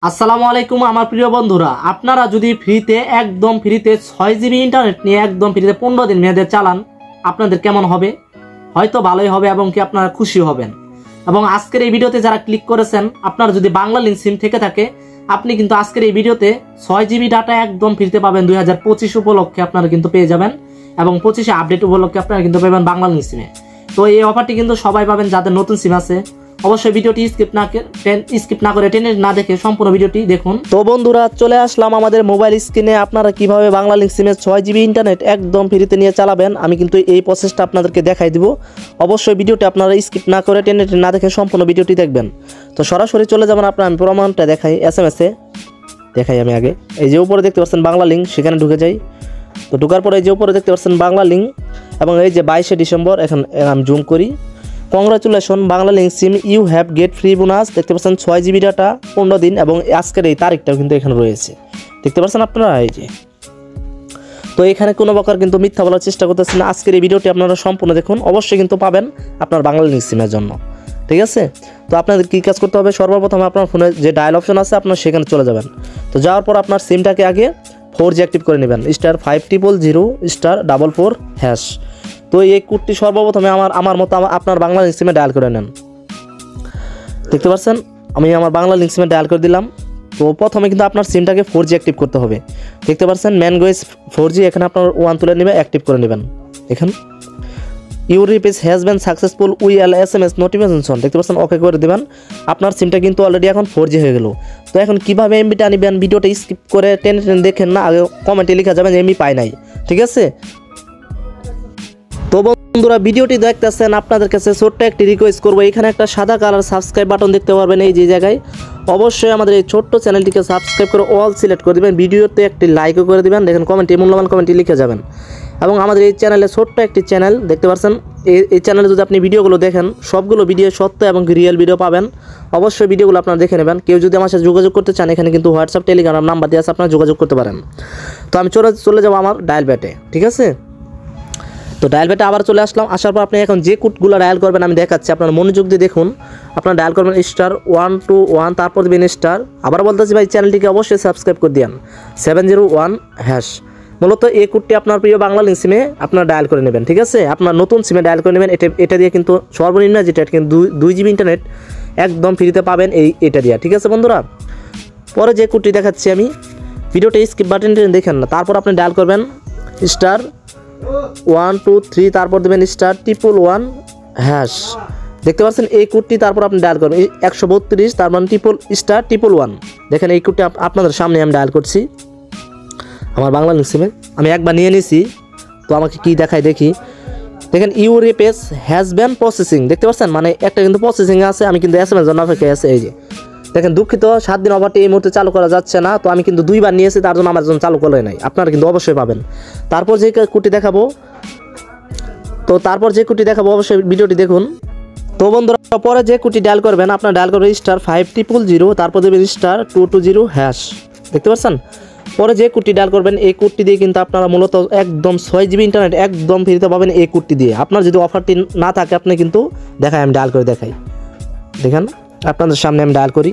আসসালামু আলাইকুম আমার প্রিয় বন্ধুরা, আপনারা যদি ফ্রিতে একদম ফ্রিতে 6 জিবি ইন্টারনেট নিয়ে একদম ফ্রিতে 15 দিন মেয়াদে চালান, আপনাদের কেমন হবে? হয়তো ভালোই হবে এবং কি আপনারা খুশি হবেন। এবং আজকের এই ভিডিওতে যারা ক্লিক করেছেন, আপনার যদি বাংলা লিংক সিম থেকে থাকে, আপনি কিন্তু আজকের এই ভিডিওতে 6 জিবি ডাটা একদম ফ্রিতে পাবেন। 2025 উপলক্ষে আপনারা কিন্তু পেয়ে যাবেন এবং 25 আপডেট উপলক্ষে আপনারা কিন্তু পাবেন বাংলা লিংক সিমে। তো এই অফারটি কিন্তু সবাই পাবেন যাদের নতুন সিম আছে। অবশ্যই ভিডিওটি স্কিপ না করে টেনে না দেখে সম্পূর্ণ ভিডিওটি দেখুন। তো বন্ধুরা, চলে আসলাম আমাদের মোবাইল স্ক্রিনে। আপনারা কিভাবে বাংলা লিংক সিমে 6 জিবি ইন্টারনেট একদম ফ্রিতে নিয়ে চালাবেন, আমি কিন্তু এই প্রসেসটা আপনাদেরকে দেখাই দিব। অবশ্যই ভিডিওটি আপনারা স্কিপ না করে টেনে না দেখে সম্পূর্ণ ভিডিওটি দেখবেন। তো সরাসরি চলে যাবেন। আপনার আমি প্রমাণটা দেখাই, SMS-এ দেখাই আমি আগে। এই যে উপরে দেখতে পাচ্ছেন বাংলা লিংক, সেখানে ঢুকে যাই। তো ঢোকার পরে এই যে উপরে দেখতে পাচ্ছেন বাংলা লিংক এবং এই যে 22শে ডিসেম্বর, এখন আমি জুম করি। Congratulation Banglalink sim, you have get free bonus. দেখতে পাচ্ছেন 6 জিবি ডাটা 15 দিন এবং আজকের এই তারিখটাও কিন্তু এখানে রয়েছে, দেখতে পাচ্ছেন আপনারা। এই যে তো এখানে কোনো প্রকার কিন্তু মিথ্যা বলার চেষ্টা করতেছেন না। আজকের এই ভিডিওটি আপনারা সম্পূর্ণ দেখুন, অবশ্যই কিন্তু পাবেন আপনার বাংলা লিংক সিমের জন্য, ঠিক আছে? তো আপনাদের কী কাজ করতে হবে? সর্বপ্রথম আপনার ফোনে যে ডায়াল অপশন আছে আপনার সেখানে চলে যাবেন। তো যাওয়ার পর আপনার সিমটাকে আগে 4G অ্যাক্টিভ করে নেবেন, *5000*44#। তো এই কোডটি সর্বপ্রথমে আমার মতো আপনার বাংলা লিংক সিমে ডায়াল করে নেন। দেখতে পাচ্ছেন আমি আমার বাংলা লিংক সিমে ডায়াল করে দিলাম। তো প্রথমে কিন্তু আপনার সিমটাকে 4G অ্যাক্টিভ করতে হবে। দেখতে পাচ্ছেন ম্যানগোয়েজ 4G, এখানে আপনার 1 তুলে নেবে, অ্যাক্টিভ করে নেবেন। এখানে ইউর রিপিস has been successful will SMS notification, দেখতে পাচ্ছেন ওকে করে দেবেন। আপনার সিমটা কিন্তু অলরেডি এখন 4G হয়ে গেল। তো এখন কীভাবে এমবিটা আনিবেন, ভিডিওটা স্কিপ করে টেনে দেখেন না, আগে কমেন্টে লেখা যাবেন এমবি পাই নাই, ঠিক আছে? তো বন্ধুরা, ভিডিওটি দেখতেছেন, আপনাদের কাছে ছোট্ট একটি রিকোয়েস্ট করবো, এখানে একটা সাদা কালার সাবস্ক্রাইব বাটন দেখতে পারবেন এই যে জায়গায়। অবশ্যই আমাদের এই ছোট্ট চ্যানেলটিকে সাবস্ক্রাইব করে অল সিলেক্ট করে দেবেন, ভিডিওতে একটি লাইকও করে দেবেন। দেখেন কমেন্টে মূল্যবান কমেন্টে লিখে যাবেন। এবং আমাদের এই চ্যানেলে ছোট্ট একটি চ্যানেল দেখতে পাচ্ছেন, এই চ্যানেলে যদি আপনি ভিডিওগুলো দেখেন, সবগুলো ভিডিও সত্য এবং রিয়েল ভিডিও পাবেন। অবশ্যই ভিডিওগুলো আপনারা দেখে নেবেন। কেউ যদি আমার সাথে যোগাযোগ করতে চান, এখানে কিন্তু হোয়াটসঅ্যাপ টেলিগ্রাম নাম্বার দিয়ে আছে, আপনারা যোগাযোগ করতে পারেন। তো আমি চলে যাবো আমার ডায়াল প্যাডে, ঠিক আছে? তো ডায়াল প্যাডে আবার চলে আসলাম। আসার পর আপনি এখন যে কোডগুলো ডায়াল করবেন আমি দেখাচ্ছি, আপনার মনোযোগ দিয়ে দেখুন। আপনারা ডায়াল করবেন *121, তারপর দেবেন স্টার। আবার বলতেছি ভাই, চ্যানেলটিকে অবশ্যই সাবস্ক্রাইব করে দিন, 701#। মূলত এই কোডটি আপনার প্রিয় বাংলা লিংক সিমে আপনারা ডায়াল করে নেবেন, ঠিক আছে? আপনার নতুন সিমে ডায়াল করে নেবেন। এটা দিয়ে কিন্তু সর্বনিম্ন যেটা কিন্তু 2 GB ইন্টারনেট একদম ফ্রিতে পাবেন এটা দিয়ে, ঠিক আছে বন্ধুরা? পরে যে কোডটি দেখাচ্ছি আমি, ভিডিওটা স্কিপ বাটনটি দেখেন না। তারপর আপনি ডায়াল করবেন *123, তারপর দেবেন *111#। দেখতে পাচ্ছেন এই কোডটি, তারপর আপনি ডায়াল করবেন 132, তারপর *111। দেখেন এই কোডটি আপনাদের সামনে আমি ডায়াল করছি আমার বাংলা লিংক সিমে। আমি একবার নিয়ে নিছি, তো আমাকে কি দেখায় দেখি। দেখেন ইউর রিপেস হ্যাজ বিন প্রসেসিং, দেখতে পাচ্ছেন মানে একটা কিন্তু প্রসেসিংয়ে আছে, আমি কিন্তু SMS জন্য অপেক্ষায় আছে। এই যে দেখেন, দুঃখিত 7 দিন অফারটি এই মুহূর্তে চালু করা যাচ্ছে না। তো আমি কিন্তু 2বার নিয়েছি, তার জন্য আমার জন্য চালু করে নাই। আপনারা কিন্তু অবশ্যই পাবেন। তারপর যে কোডটি দেখাবো, অবশ্যই ভিডিওটি দেখুন। তো বন্ধুরা, পরে যে কোডটি ডায়াল করবেন, আপনার ডায়াল করবেন *5000, তারপর দেবেন *220#। দেখতে পাচ্ছেন? পরে যে কোডটি ডায়াল করবেন, এই কোডটি দিয়ে কিন্তু আপনারা মূলত একদম 6 GB ইন্টারনেট একদম ফ্রিতে পাবেন এই কোডটি দিয়ে। আপনার যদি অফারটি না থাকে, আপনি কিন্তু আমি ডায়াল করে দেখাই। দেখেন আপনাদের সামনে আমি ডায়াল করি।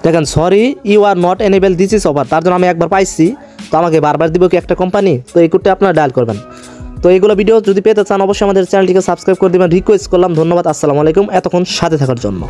দেখেন, sorry you are not enable this is offer, তার জন্য আমি একবার পাইছি, তো আমাকে বারবার দিব কি একটা কোম্পানি? তো এই কোডটি আপনারা ডায়াল করবেন। তো এইগুলো ভিডিও যদি পেতে চান, অবশ্যই আমাদের চ্যানেলটিকে সাবস্ক্রাইব করে দেবেন, রিকোয়েস্ট করলাম। ধন্যবাদ, আসসালামু আলাইকুম এতক্ষণ সাথে থাকার জন্য।